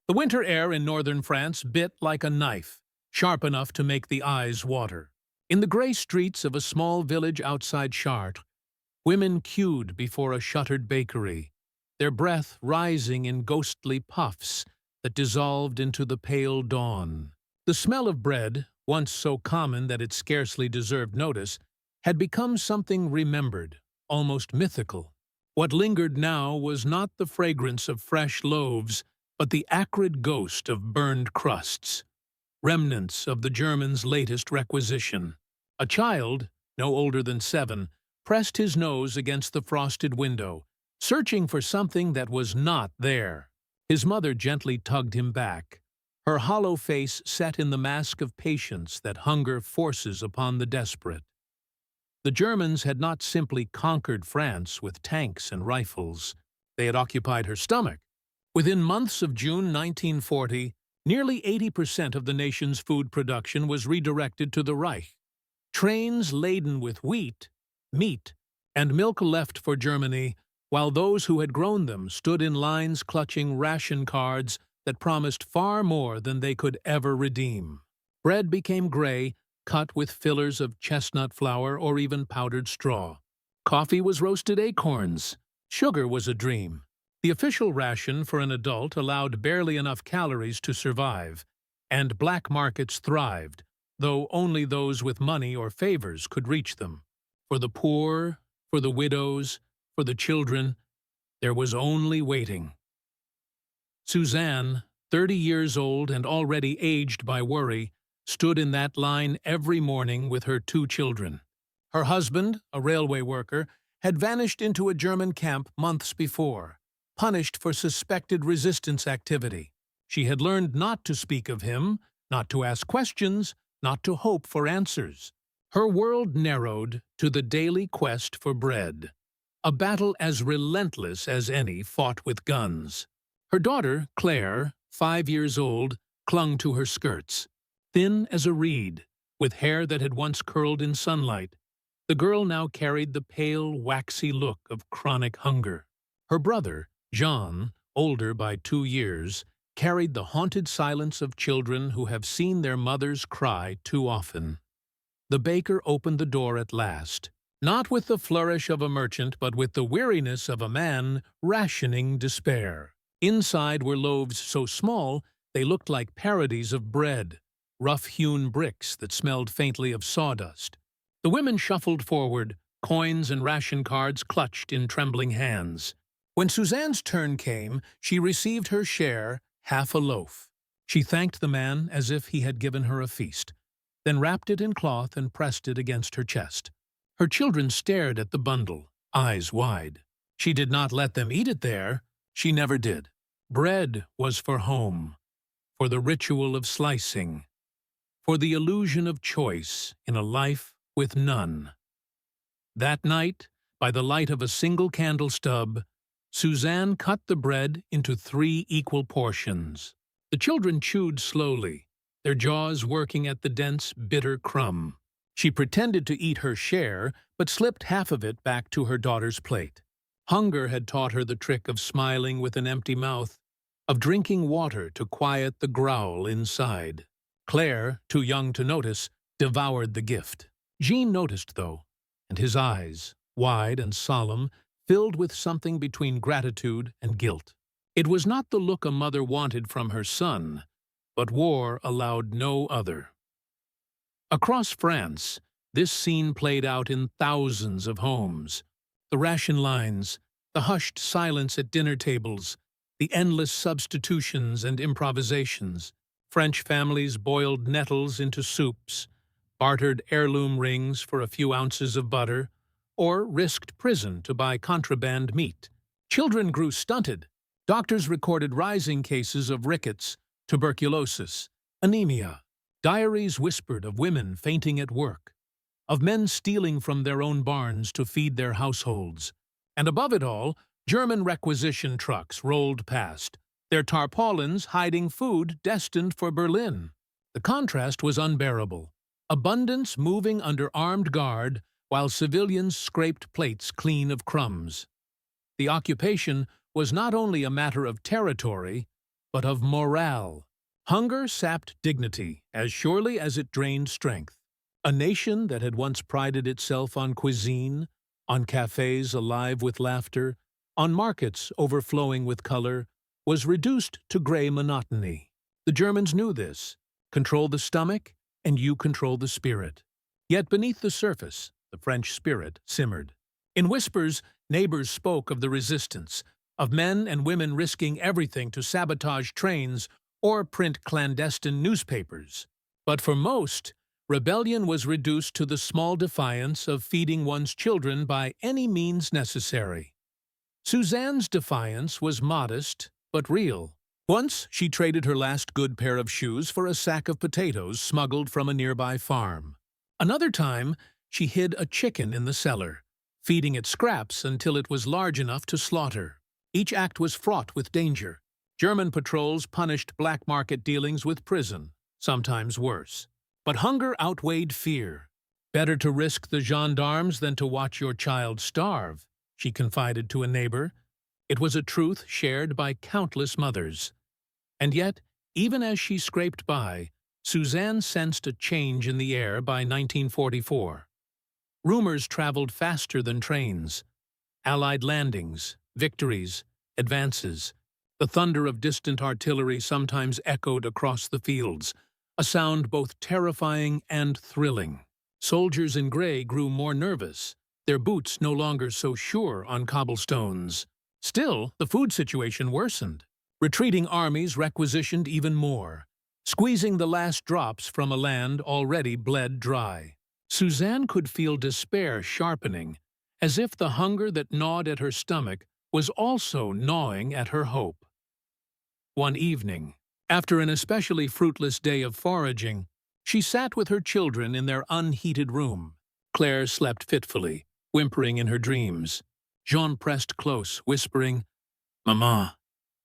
The winter air in northern France bit like a knife, sharp enough to make the eyes water. In the gray streets of a small village outside Chartres, women queued before a shuttered bakery, their breath rising in ghostly puffs that dissolved into the pale dawn. The smell of bread, once so common that it scarcely deserved notice, had become something remembered, almost mythical. What lingered now was not the fragrance of fresh loaves, but the acrid ghost of burned crusts, remnants of the Germans' latest requisition. A child, no older than 7, pressed his nose against the frosted window, searching for something that was not there. His mother gently tugged him back, her hollow face set in the mask of patience that hunger forces upon the desperate. The Germans had not simply conquered France with tanks and rifles. They had occupied her stomach. Within months of June 1940, nearly 80% of the nation's food production was redirected to the Reich. Trains laden with wheat, meat, and milk left for Germany, while those who had grown them stood in lines clutching ration cards that promised far more than they could ever redeem. Bread became gray, cut with fillers of chestnut flour or even powdered straw. Coffee was roasted acorns. Sugar was a dream. The official ration for an adult allowed barely enough calories to survive, and black markets thrived, though only those with money or favors could reach them. For the poor, for the widows, for the children, there was only waiting. Suzanne, 30 years old and already aged by worry, stood in that line every morning with her 2 children. Her husband, a railway worker, had vanished into a German camp months before, punished for suspected resistance activity. She had learned not to speak of him, not to ask questions, not to hope for answers. Her world narrowed to the daily quest for bread, a battle as relentless as any fought with guns. Her daughter, Claire, 5 years old, clung to her skirts. Thin as a reed, with hair that had once curled in sunlight, the girl now carried the pale, waxy look of chronic hunger. Her brother, Jean, older by 2 years, carried the haunted silence of children who have seen their mothers cry too often. The baker opened the door at last, not with the flourish of a merchant, but with the weariness of a man rationing despair. Inside were loaves so small they looked like parodies of bread, rough-hewn bricks that smelled faintly of sawdust. The women shuffled forward, coins and ration cards clutched in trembling hands. When Suzanne's turn came, she received her share, half a loaf. She thanked the man as if he had given her a feast, then wrapped it in cloth and pressed it against her chest. Her children stared at the bundle, eyes wide. She did not let them eat it there. She never did. Bread was for home, for the ritual of slicing, for the illusion of choice in a life with none. That night, by the light of a single candle stub, Suzanne cut the bread into 3 equal portions. The children chewed slowly, their jaws working at the dense, bitter crumb. She pretended to eat her share, but slipped half of it back to her daughter's plate. Hunger had taught her the trick of smiling with an empty mouth, of drinking water to quiet the growl inside. Claire, too young to notice, devoured the gift. Jean noticed, though, and his eyes, wide and solemn, filled with something between gratitude and guilt. It was not the look a mother wanted from her son, but war allowed no other. Across France, this scene played out in thousands of homes. The ration lines, the hushed silence at dinner tables, the endless substitutions and improvisations. French families boiled nettles into soups, bartered heirloom rings for a few ounces of butter, or risked prison to buy contraband meat. Children grew stunted. Doctors recorded rising cases of rickets, tuberculosis, anemia. Diaries whispered of women fainting at work, of men stealing from their own barns to feed their households. And above it all, German requisition trucks rolled past, their tarpaulins hiding food destined for Berlin. The contrast was unbearable. Abundance moving under armed guard, while civilians scraped plates clean of crumbs. The occupation was not only a matter of territory, but of morale. Hunger sapped dignity as surely as it drained strength. A nation that had once prided itself on cuisine, on cafes alive with laughter, on markets overflowing with color, was reduced to gray monotony. The Germans knew this. Control the stomach, and you control the spirit. Yet beneath the surface, the French spirit simmered. In whispers, neighbors spoke of the resistance, of men and women risking everything to sabotage trains or print clandestine newspapers. But for most, rebellion was reduced to the small defiance of feeding one's children by any means necessary. Suzanne's defiance was modest, but real. Once, she traded her last good pair of shoes for a sack of potatoes smuggled from a nearby farm. Another time, she hid a chicken in the cellar, feeding it scraps until it was large enough to slaughter. Each act was fraught with danger. German patrols punished black market dealings with prison, sometimes worse. But hunger outweighed fear. Better to risk the gendarmes than to watch your child starve, she confided to a neighbor. It was a truth shared by countless mothers. And yet, even as she scraped by, Suzanne sensed a change in the air by 1944. Rumors traveled faster than trains. Allied landings, victories, advances. The thunder of distant artillery sometimes echoed across the fields, a sound both terrifying and thrilling. Soldiers in gray grew more nervous, their boots no longer so sure on cobblestones. Still, the food situation worsened. Retreating armies requisitioned even more, squeezing the last drops from a land already bled dry. Suzanne could feel despair sharpening, as if the hunger that gnawed at her stomach was also gnawing at her hope. One evening, after an especially fruitless day of foraging, she sat with her children in their unheated room. Claire slept fitfully, whimpering in her dreams. Jean pressed close, whispering, "Mama,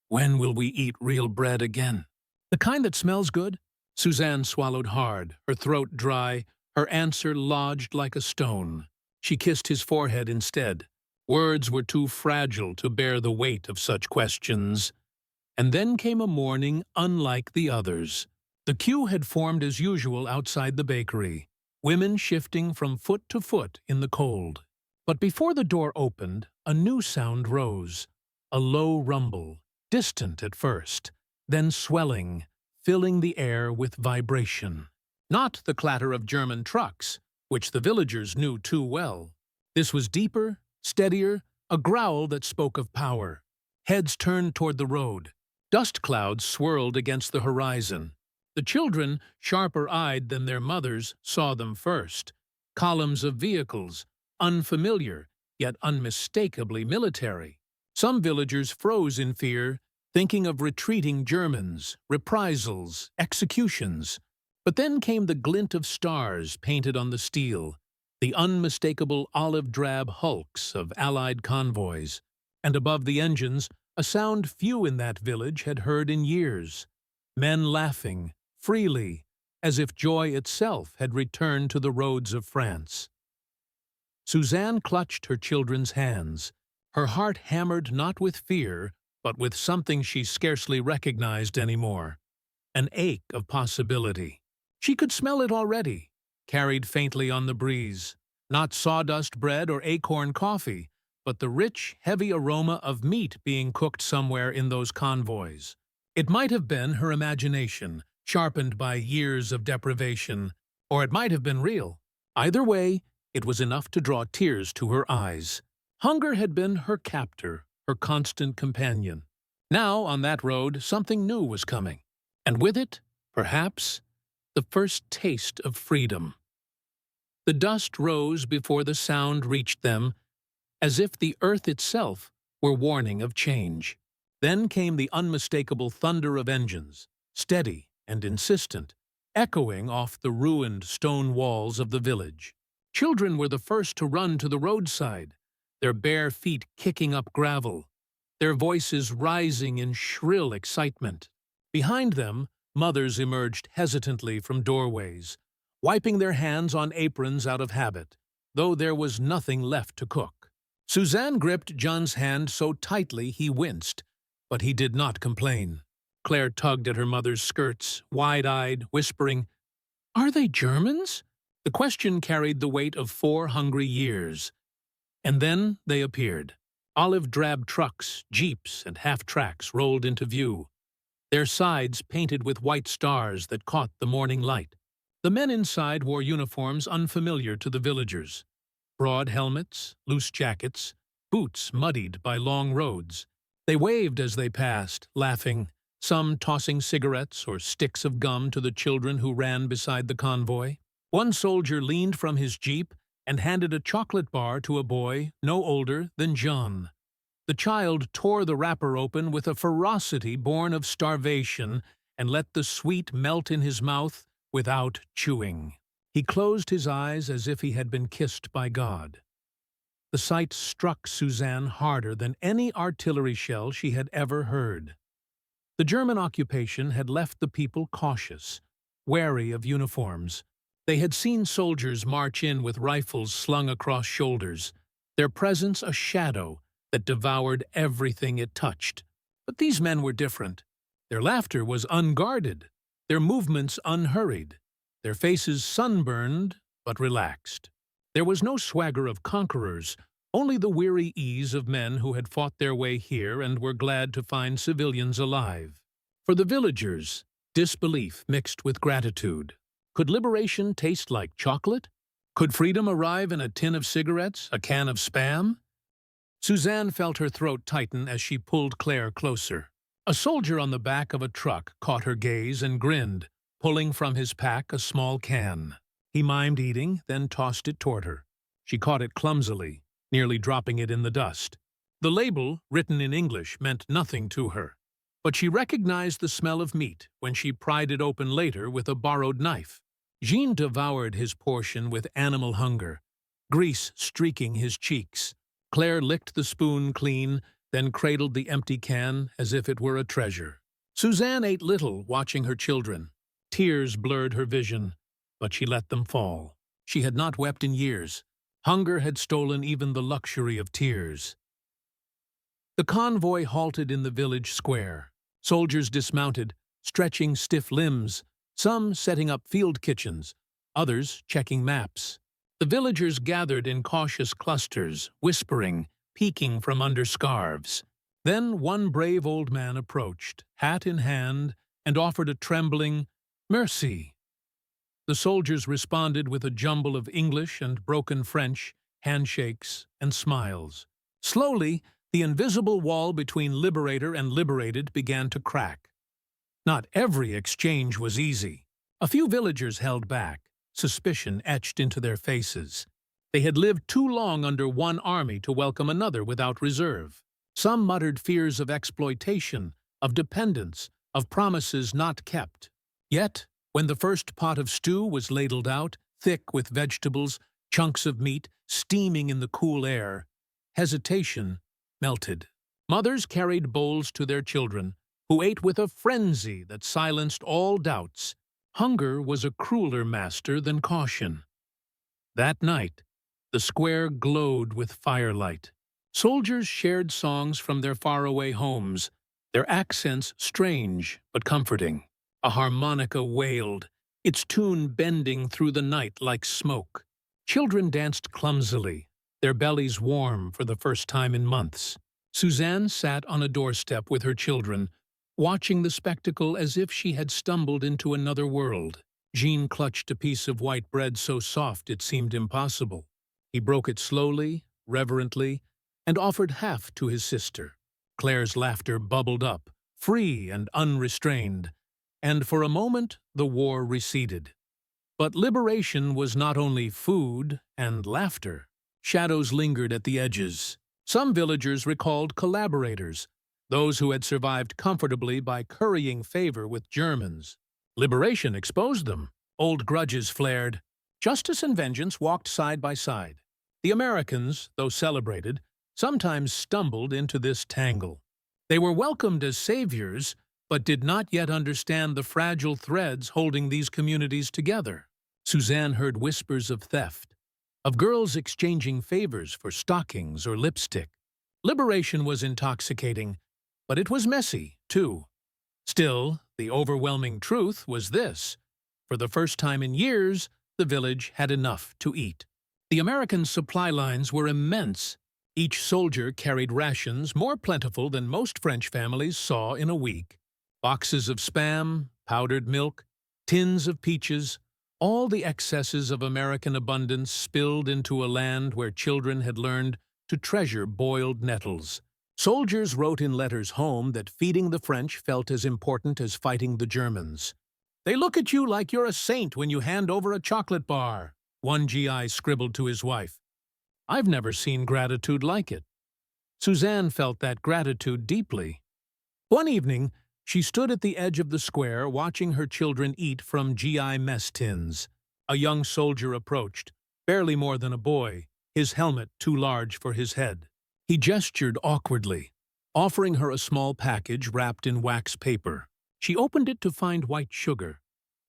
when will we eat real bread again?" "The kind that smells good?" Suzanne swallowed hard, her throat dry, her answer lodged like a stone. She kissed his forehead instead. Words were too fragile to bear the weight of such questions. And then came a morning unlike the others. The queue had formed as usual outside the bakery, women shifting from foot to foot in the cold. But before the door opened, a new sound rose, a low rumble, distant at first, then swelling, filling the air with vibration. Not the clatter of German trucks, which the villagers knew too well. This was deeper, steadier, a growl that spoke of power. Heads turned toward the road. Dust clouds swirled against the horizon. The children, sharper-eyed than their mothers, saw them first. Columns of vehicles, unfamiliar, yet unmistakably military. Some villagers froze in fear, thinking of retreating Germans, reprisals, executions. But then came the glint of stars painted on the steel, the unmistakable olive-drab hulks of Allied convoys, and above the engines, a sound few in that village had heard in years. Men laughing, freely, as if joy itself had returned to the roads of France. Suzanne clutched her children's hands, her heart hammered not with fear, but with something she scarcely recognized anymore, an ache of possibility. She could smell it already, carried faintly on the breeze, not sawdust bread or acorn coffee, but the rich, heavy aroma of meat being cooked somewhere in those convoys. It might have been her imagination, sharpened by years of deprivation, or it might have been real. Either way, it was enough to draw tears to her eyes. Hunger had been her captor, her constant companion. Now, on that road, something new was coming, and with it, perhaps, the first taste of freedom. The dust rose before the sound reached them, as if the earth itself were warning of change. Then came the unmistakable thunder of engines, steady and insistent, echoing off the ruined stone walls of the village. Children were the first to run to the roadside, their bare feet kicking up gravel, their voices rising in shrill excitement. Behind them, mothers emerged hesitantly from doorways, wiping their hands on aprons out of habit, though there was nothing left to cook. Suzanne gripped John's hand so tightly he winced, but he did not complain. Claire tugged at her mother's skirts, wide-eyed, whispering, "Are they Germans?" The question carried the weight of 4 hungry years. And then they appeared. Olive-drab trucks, jeeps, and half-tracks rolled into view, their sides painted with white stars that caught the morning light. The men inside wore uniforms unfamiliar to the villagers. Broad helmets, loose jackets, boots muddied by long roads. They waved as they passed, laughing, some tossing cigarettes or sticks of gum to the children who ran beside the convoy. One soldier leaned from his jeep and handed a chocolate bar to a boy no older than John. The child tore the wrapper open with a ferocity born of starvation and let the sweet melt in his mouth without chewing. He closed his eyes as if he had been kissed by God. The sight struck Suzanne harder than any artillery shell she had ever heard. The German occupation had left the people cautious, wary of uniforms. They had seen soldiers march in with rifles slung across shoulders, their presence a shadow that devoured everything it touched. But these men were different. Their laughter was unguarded, their movements unhurried, their faces sunburned but relaxed. There was no swagger of conquerors, only the weary ease of men who had fought their way here and were glad to find civilians alive. For the villagers, disbelief mixed with gratitude. Could liberation taste like chocolate? Could freedom arrive in a tin of cigarettes, a can of Spam? Suzanne felt her throat tighten as she pulled Claire closer. A soldier on the back of a truck caught her gaze and grinned, pulling from his pack a small can. He mimed eating, then tossed it toward her. She caught it clumsily, nearly dropping it in the dust. The label, written in English, meant nothing to her, but she recognized the smell of meat when she pried it open later with a borrowed knife. Jean devoured his portion with animal hunger, grease streaking his cheeks. Claire licked the spoon clean, then cradled the empty can as if it were a treasure. Suzanne ate little, watching her children. Tears blurred her vision, but she let them fall. She had not wept in years. Hunger had stolen even the luxury of tears. The convoy halted in the village square. Soldiers dismounted, stretching stiff limbs, some setting up field kitchens, others checking maps. The villagers gathered in cautious clusters, whispering, peeking from under scarves. Then one brave old man approached, hat in hand, and offered a trembling, "Merci." The soldiers responded with a jumble of English and broken French, handshakes, and smiles. Slowly, the invisible wall between liberator and liberated began to crack. Not every exchange was easy. A few villagers held back, suspicion etched into their faces. They had lived too long under one army to welcome another without reserve. Some muttered fears of exploitation, of dependence, of promises not kept. Yet, when the first pot of stew was ladled out, thick with vegetables, chunks of meat, steaming in the cool air, hesitation melted. Mothers carried bowls to their children, who ate with a frenzy that silenced all doubts. Hunger was a crueler master than caution. That night, the square glowed with firelight. Soldiers shared songs from their faraway homes, their accents strange but comforting. A harmonica wailed, its tune bending through the night like smoke. Children danced clumsily, their bellies warm for the first time in months. Suzanne sat on a doorstep with her children, watching the spectacle as if she had stumbled into another world. Jean clutched a piece of white bread so soft it seemed impossible. He broke it slowly, reverently, and offered half to his sister. Claire's laughter bubbled up, free and unrestrained, and for a moment the war receded. But liberation was not only food and laughter. Shadows lingered at the edges. Some villagers recalled collaborators, those who had survived comfortably by currying favor with Germans. Liberation exposed them. Old grudges flared. Justice and vengeance walked side by side. The Americans, though celebrated, sometimes stumbled into this tangle. They were welcomed as saviors, but did not yet understand the fragile threads holding these communities together. Suzanne heard whispers of theft, of girls exchanging favors for stockings or lipstick. Liberation was intoxicating, but it was messy, too. Still, the overwhelming truth was this. For the first time in years, the village had enough to eat. The American supply lines were immense. Each soldier carried rations more plentiful than most French families saw in a week. Boxes of Spam, powdered milk, tins of peaches, all the excesses of American abundance spilled into a land where children had learned to treasure boiled nettles. Soldiers wrote in letters home that feeding the French felt as important as fighting the Germans. "They look at you like you're a saint when you hand over a chocolate bar," one GI scribbled to his wife. "I've never seen gratitude like it." Suzanne felt that gratitude deeply. One evening, she stood at the edge of the square watching her children eat from GI mess tins. A young soldier approached, barely more than a boy, his helmet too large for his head. He gestured awkwardly, offering her a small package wrapped in wax paper. She opened it to find white sugar,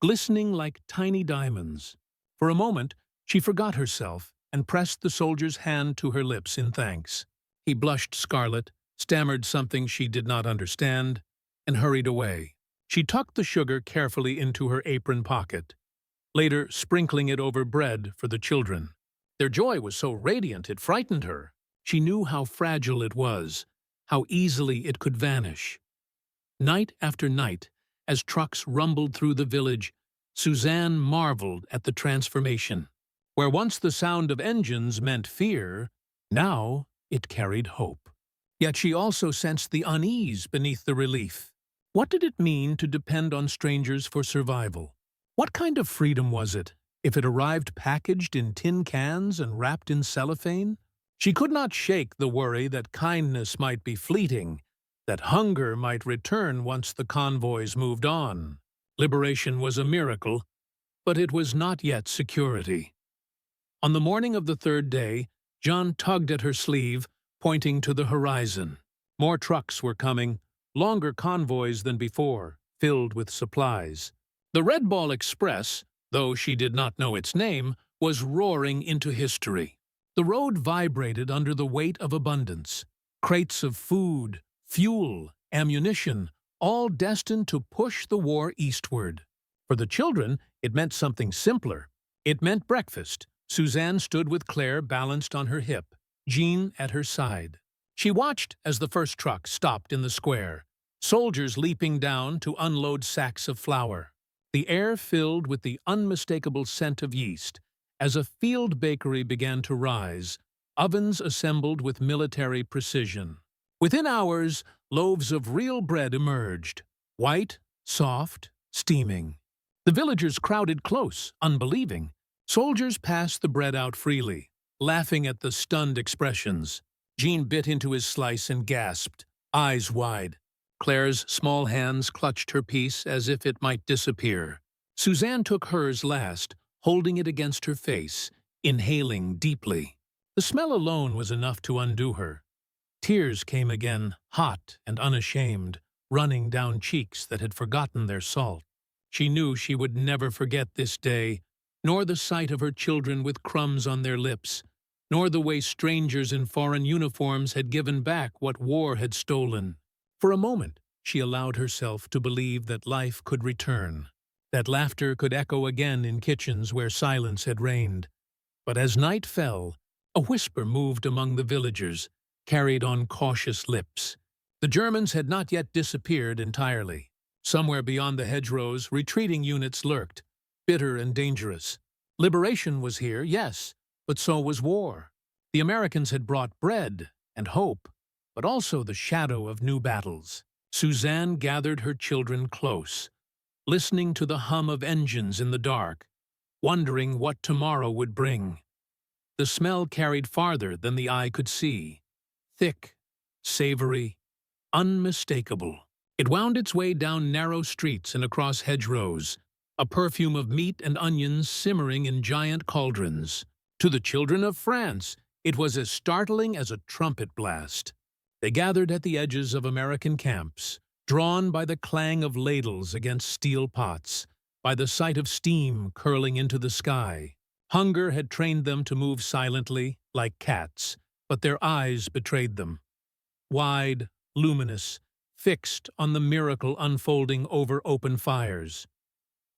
glistening like tiny diamonds. For a moment, she forgot herself and pressed the soldier's hand to her lips in thanks. He blushed scarlet, stammered something she did not understand, and hurried away. She tucked the sugar carefully into her apron pocket, later sprinkling it over bread for the children. Their joy was so radiant it frightened her. She knew how fragile it was, how easily it could vanish. Night after night, as trucks rumbled through the village, Suzanne marveled at the transformation. Where once the sound of engines meant fear, now it carried hope. Yet she also sensed the unease beneath the relief. What did it mean to depend on strangers for survival? What kind of freedom was it, if it arrived packaged in tin cans and wrapped in cellophane? She could not shake the worry that kindness might be fleeting, that hunger might return once the convoys moved on. Liberation was a miracle, but it was not yet security. On the morning of the third day, John tugged at her sleeve, pointing to the horizon. More trucks were coming, longer convoys than before, filled with supplies. The Red Ball Express, though she did not know its name, was roaring into history. The road vibrated under the weight of abundance. Crates of food, fuel, ammunition, all destined to push the war eastward. For the children, it meant something simpler. It meant breakfast. Suzanne stood with Claire balanced on her hip, Jean at her side. She watched as the first truck stopped in the square, soldiers leaping down to unload sacks of flour. The air filled with the unmistakable scent of yeast. As a field bakery began to rise, ovens assembled with military precision. Within hours, loaves of real bread emerged, white, soft, steaming. The villagers crowded close, unbelieving. Soldiers passed the bread out freely, laughing at the stunned expressions. Jean bit into his slice and gasped, eyes wide. Claire's small hands clutched her piece as if it might disappear. Suzanne took hers last, holding it against her face, inhaling deeply. The smell alone was enough to undo her. Tears came again, hot and unashamed, running down cheeks that had forgotten their salt. She knew she would never forget this day, nor the sight of her children with crumbs on their lips, nor the way strangers in foreign uniforms had given back what war had stolen. For a moment, she allowed herself to believe that life could return, that laughter could echo again in kitchens where silence had reigned. But as night fell, a whisper moved among the villagers, carried on cautious lips. The Germans had not yet disappeared entirely. Somewhere beyond the hedgerows, retreating units lurked, bitter and dangerous. Liberation was here, yes, but so was war. The Americans had brought bread and hope, but also the shadow of new battles. Suzanne gathered her children close, listening to the hum of engines in the dark, wondering what tomorrow would bring. The smell carried farther than the eye could see. Thick, savory, unmistakable. It wound its way down narrow streets and across hedgerows, a perfume of meat and onions simmering in giant cauldrons. To the children of France, it was as startling as a trumpet blast. They gathered at the edges of American camps, drawn by the clang of ladles against steel pots, by the sight of steam curling into the sky. Hunger had trained them to move silently, like cats, but their eyes betrayed them. Wide, luminous, fixed on the miracle unfolding over open fires.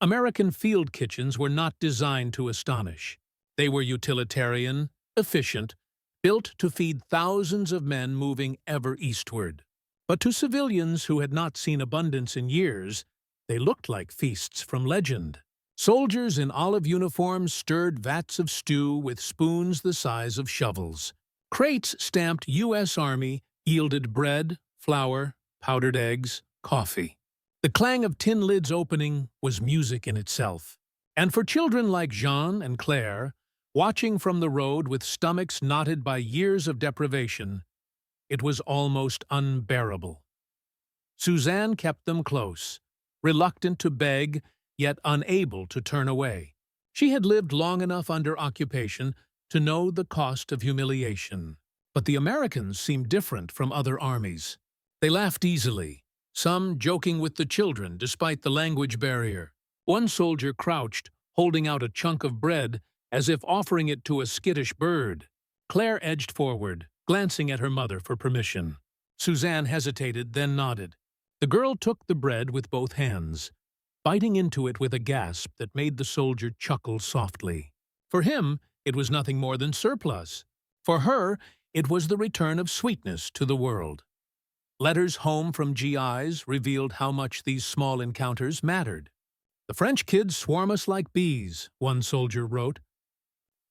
American field kitchens were not designed to astonish. They were utilitarian, efficient, built to feed thousands of men moving ever eastward. But to civilians who had not seen abundance in years, they looked like feasts from legend. Soldiers in olive uniforms stirred vats of stew with spoons the size of shovels. Crates stamped U.S. Army yielded bread, flour, powdered eggs, coffee. The clang of tin lids opening was music in itself. And for children like Jean and Claire, watching from the road with stomachs knotted by years of deprivation, it was almost unbearable. Suzanne kept them close, reluctant to beg, yet unable to turn away. She had lived long enough under occupation to know the cost of humiliation. But the Americans seemed different from other armies. They laughed easily, some joking with the children despite the language barrier. One soldier crouched, holding out a chunk of bread as if offering it to a skittish bird. Claire edged forward, glancing at her mother for permission. Suzanne hesitated, then nodded. The girl took the bread with both hands, biting into it with a gasp that made the soldier chuckle softly. For him, it was nothing more than surplus. For her, it was the return of sweetness to the world. Letters home from GIs revealed how much these small encounters mattered. "The French kids swarm us like bees," one soldier wrote.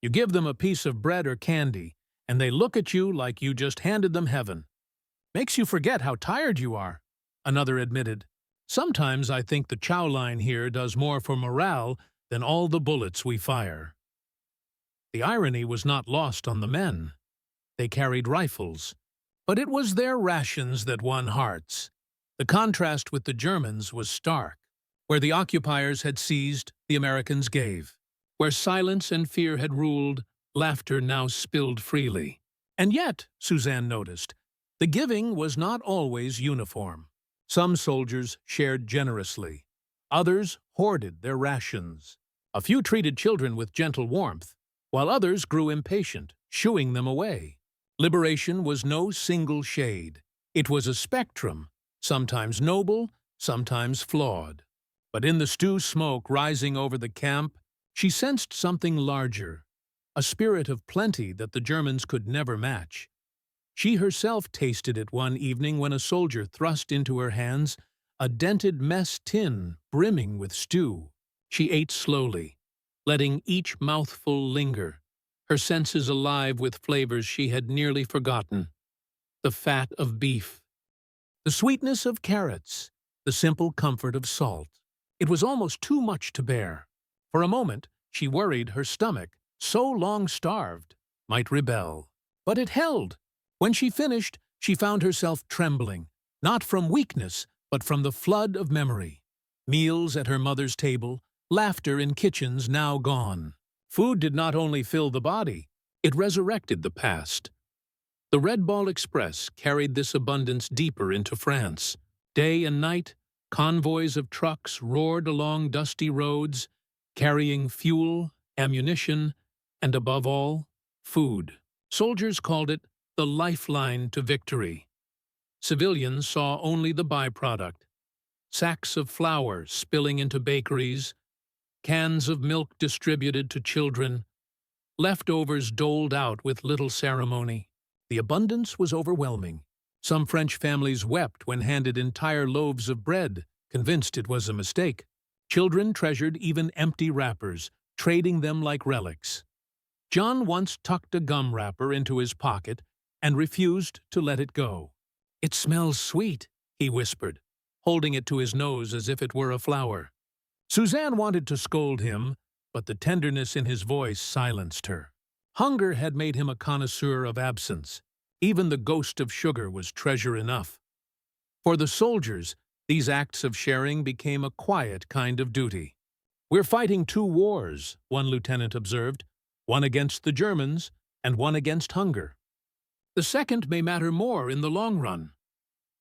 "You give them a piece of bread or candy, and they look at you like you just handed them heaven. Makes you forget how tired you are," another admitted. "Sometimes I think the chow line here does more for morale than all the bullets we fire." The irony was not lost on the men. They carried rifles, but it was their rations that won hearts. The contrast with the Germans was stark. Where the occupiers had seized, the Americans gave. Where silence and fear had ruled, laughter now spilled freely. And yet, Suzanne noticed, the giving was not always uniform. Some soldiers shared generously. Others hoarded their rations. A few treated children with gentle warmth, while others grew impatient, shooing them away. Liberation was no single shade. It was a spectrum, sometimes noble, sometimes flawed. But in the stew smoke rising over the camp, she sensed something larger, a spirit of plenty that the Germans could never match. She herself tasted it one evening when a soldier thrust into her hands a dented mess tin brimming with stew. She ate slowly, letting each mouthful linger, her senses alive with flavors she had nearly forgotten. The fat of beef, the sweetness of carrots, the simple comfort of salt. It was almost too much to bear. For a moment, she worried her stomach, so long starved, might rebel. But it held. When she finished, she found herself trembling, not from weakness, but from the flood of memory. Meals at her mother's table, laughter in kitchens now gone. Food did not only fill the body, it resurrected the past. The Red Ball Express carried this abundance deeper into France. Day and night, convoys of trucks roared along dusty roads, carrying fuel, ammunition, and above all, food. Soldiers called it the lifeline to victory. Civilians saw only the byproduct: sacks of flour spilling into bakeries, cans of milk distributed to children, leftovers doled out with little ceremony. The abundance was overwhelming. Some French families wept when handed entire loaves of bread, convinced it was a mistake. Children treasured even empty wrappers, trading them like relics. John once tucked a gum wrapper into his pocket and refused to let it go. "It smells sweet," he whispered, holding it to his nose as if it were a flower. Suzanne wanted to scold him, but the tenderness in his voice silenced her. Hunger had made him a connoisseur of absence. Even the ghost of sugar was treasure enough. For the soldiers, these acts of sharing became a quiet kind of duty. "We're fighting two wars," one lieutenant observed, "one against the Germans and one against hunger. The second may matter more in the long run."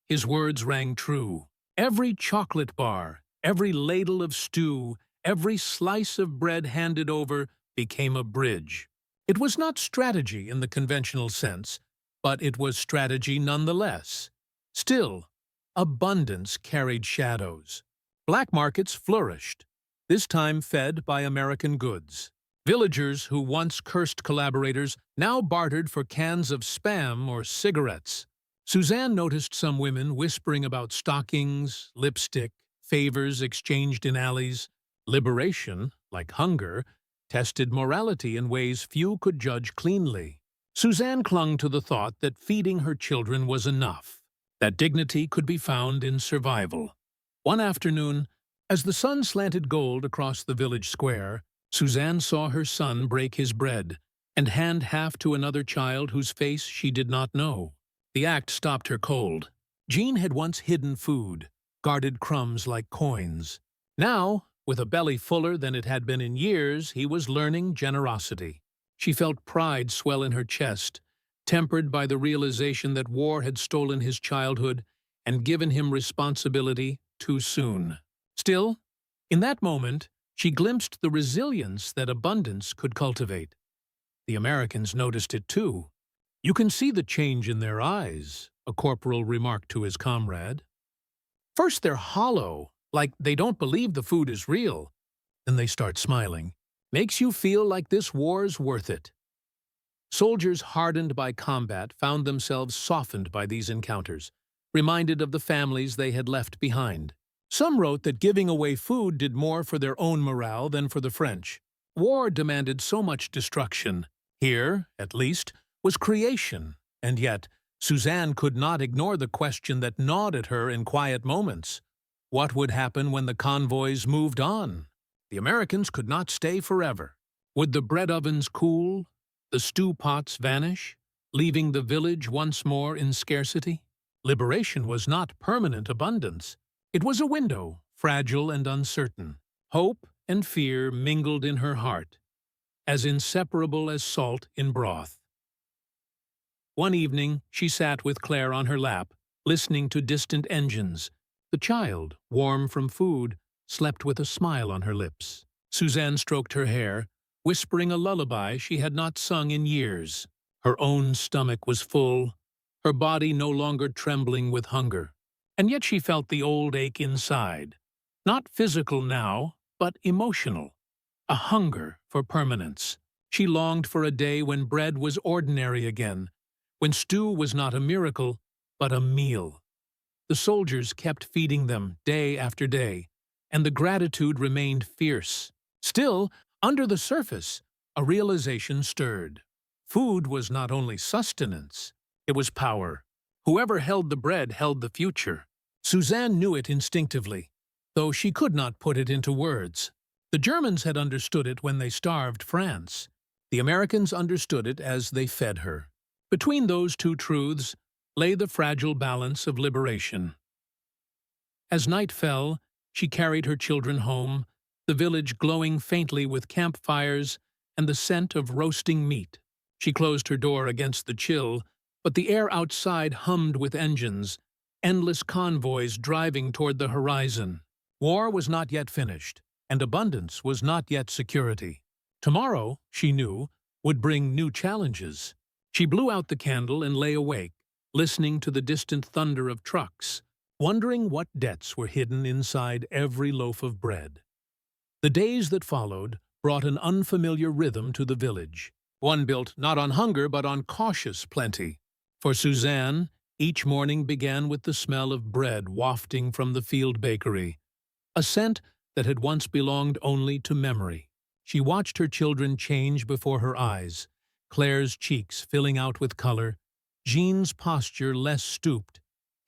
His words rang true. Every chocolate bar, every ladle of stew, every slice of bread handed over became a bridge. It was not strategy in the conventional sense, but it was strategy nonetheless. Still, abundance carried shadows. Black markets flourished, this time fed by American goods. Villagers who once cursed collaborators now bartered for cans of Spam or cigarettes. Suzanne noticed some women whispering about stockings, lipstick, favors exchanged in alleys. Liberation, like hunger, tested morality in ways few could judge cleanly. Suzanne clung to the thought that feeding her children was enough, that dignity could be found in survival. One afternoon, as the sun slanted gold across the village square, Suzanne saw her son break his bread and hand half to another child whose face she did not know. The act stopped her cold. Jean had once hidden food, guarded crumbs like coins. Now, with a belly fuller than it had been in years, he was learning generosity. She felt pride swell in her chest, tempered by the realization that war had stolen his childhood and given him responsibility too soon. Still, in that moment, she glimpsed the resilience that abundance could cultivate. The Americans noticed it too. "You can see the change in their eyes," a corporal remarked to his comrade. "First they're hollow, like they don't believe the food is real. Then they start smiling. Makes you feel like this war's worth it." Soldiers hardened by combat found themselves softened by these encounters, reminded of the families they had left behind. Some wrote that giving away food did more for their own morale than for the French. War demanded so much destruction. Here, at least, was creation, and yet Suzanne could not ignore the question that gnawed at her in quiet moments. What would happen when the convoys moved on? The Americans could not stay forever. Would the bread ovens cool, the stew pots vanish, leaving the village once more in scarcity? Liberation was not permanent abundance. It was a window, fragile and uncertain. Hope and fear mingled in her heart, as inseparable as salt in broth. One evening, she sat with Claire on her lap, listening to distant engines. The child, warm from food, slept with a smile on her lips. Suzanne stroked her hair, whispering a lullaby she had not sung in years. Her own stomach was full, her body no longer trembling with hunger. And yet she felt the old ache inside. Not physical now, but emotional. A hunger for permanence. She longed for a day when bread was ordinary again, when stew was not a miracle, but a meal. The soldiers kept feeding them day after day, and the gratitude remained fierce. Still, under the surface, a realization stirred. Food was not only sustenance, it was power. Whoever held the bread held the future. Suzanne knew it instinctively, though she could not put it into words. The Germans had understood it when they starved France. The Americans understood it as they fed her. Between those two truths lay the fragile balance of liberation. As night fell, she carried her children home, the village glowing faintly with campfires and the scent of roasting meat. She closed her door against the chill, but the air outside hummed with engines, endless convoys driving toward the horizon. War was not yet finished, and abundance was not yet security. Tomorrow, she knew, would bring new challenges. She blew out the candle and lay awake, listening to the distant thunder of trucks, wondering what debts were hidden inside every loaf of bread. The days that followed brought an unfamiliar rhythm to the village, one built not on hunger but on cautious plenty. For Suzanne, each morning began with the smell of bread wafting from the field bakery, a scent that had once belonged only to memory. She watched her children change before her eyes, Claire's cheeks filling out with color, Jean's posture less stooped,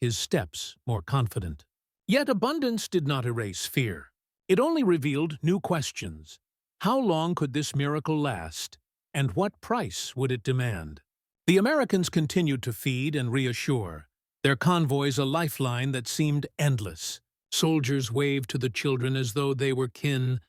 his steps more confident. Yet abundance did not erase fear. It only revealed new questions. How long could this miracle last, and what price would it demand? The Americans continued to feed and reassure, their convoys a lifeline that seemed endless. Soldiers waved to the children as though they were kin,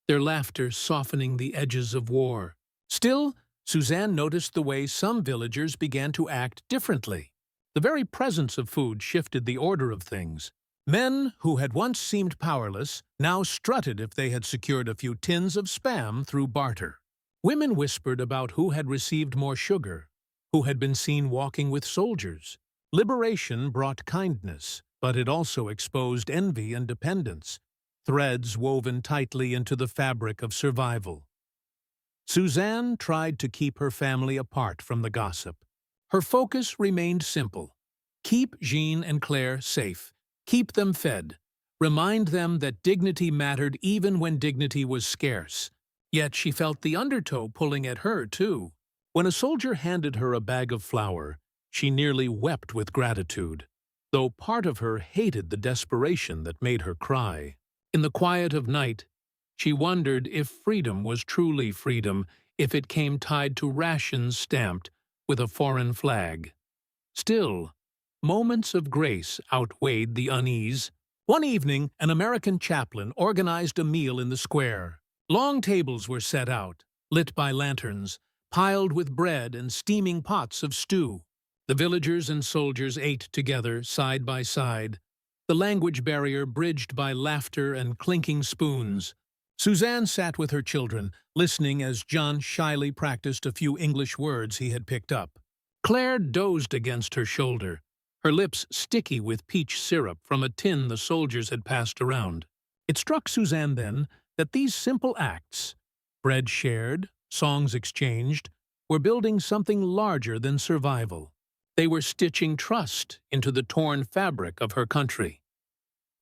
their laughter softening the edges of war. Still, Suzanne noticed the way some villagers began to act differently. The very presence of food shifted the order of things. Men who had once seemed powerless now strutted if they had secured a few tins of Spam through barter. Women whispered about who had received more sugar, who had been seen walking with soldiers. Liberation brought kindness, But it also exposed envy and dependence, threads woven tightly into the fabric of survival. Suzanne tried to keep her family apart from the gossip. Her focus remained simple. Keep Jean and Claire safe. Keep them fed. Remind them that dignity mattered even when dignity was scarce. Yet she felt the undertow pulling at her, too. When a soldier handed her a bag of flour, she nearly wept with gratitude, though part of her hated the desperation that made her cry. In the quiet of night, she wondered if freedom was truly freedom if it came tied to rations stamped with a foreign flag. Still, moments of grace outweighed the unease. One evening, an American chaplain organized a meal in the square. Long tables were set out, lit by lanterns, piled with bread and steaming pots of stew. The villagers and soldiers ate together, side by side, the language barrier bridged by laughter and clinking spoons. Suzanne sat with her children, listening as John shyly practiced a few English words he had picked up. Claire dozed against her shoulder, her lips sticky with peach syrup from a tin the soldiers had passed around. It struck Suzanne then that these simple acts, bread shared, songs exchanged, were building something larger than survival. They were stitching trust into the torn fabric of her country.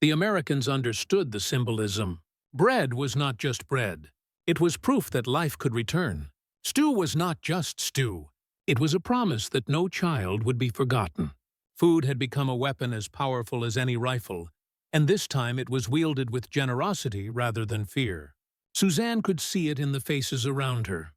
The Americans understood the symbolism. Bread was not just bread. It was proof that life could return. Stew was not just stew. It was a promise that no child would be forgotten. Food had become a weapon as powerful as any rifle, and this time it was wielded with generosity rather than fear. Suzanne could see it in the faces around her.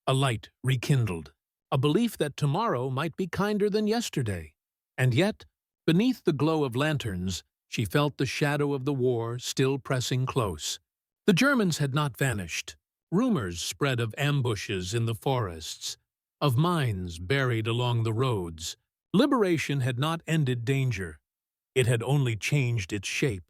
A light rekindled, a belief that tomorrow might be kinder than yesterday. And yet, beneath the glow of lanterns, she felt the shadow of the war still pressing close. The Germans had not vanished. Rumors spread of ambushes in the forests, of mines buried along the roads. Liberation had not ended danger. It had only changed its shape.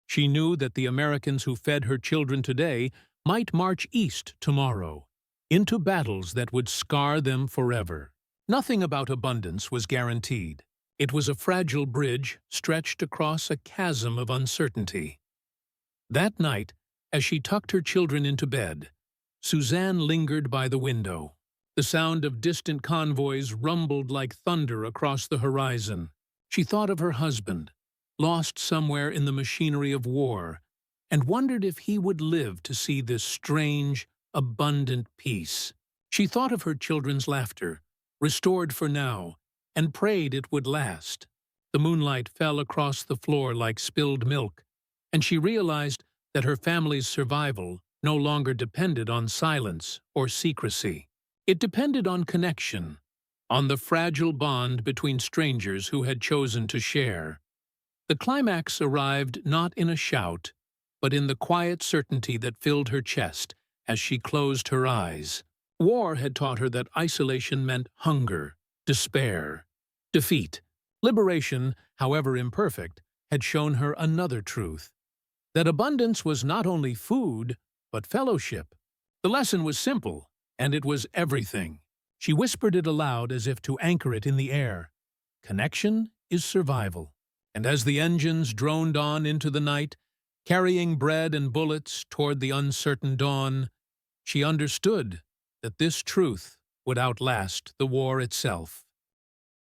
She knew that the Americans who fed her children today might march east tomorrow, into battles that would scar them forever. Nothing about abundance was guaranteed. It was a fragile bridge stretched across a chasm of uncertainty. That night, as she tucked her children into bed, Suzanne lingered by the window. The sound of distant convoys rumbled like thunder across the horizon. She thought of her husband, lost somewhere in the machinery of war, and wondered if he would live to see this strange, abundant peace. She thought of her children's laughter, restored for now, and prayed it would last. The moonlight fell across the floor like spilled milk, and she realized that her family's survival no longer depended on silence or secrecy. It depended on connection, on the fragile bond between strangers who had chosen to share. The climax arrived not in a shout, but in the quiet certainty that filled her chest as she closed her eyes. War had taught her that isolation meant hunger, despair, defeat. Liberation, however imperfect, had shown her another truth, that abundance was not only food, but fellowship. The lesson was simple, and it was everything. She whispered it aloud as if to anchor it in the air. Connection is survival. And as the engines droned on into the night, carrying bread and bullets toward the uncertain dawn, she understood that this truth would outlast the war itself.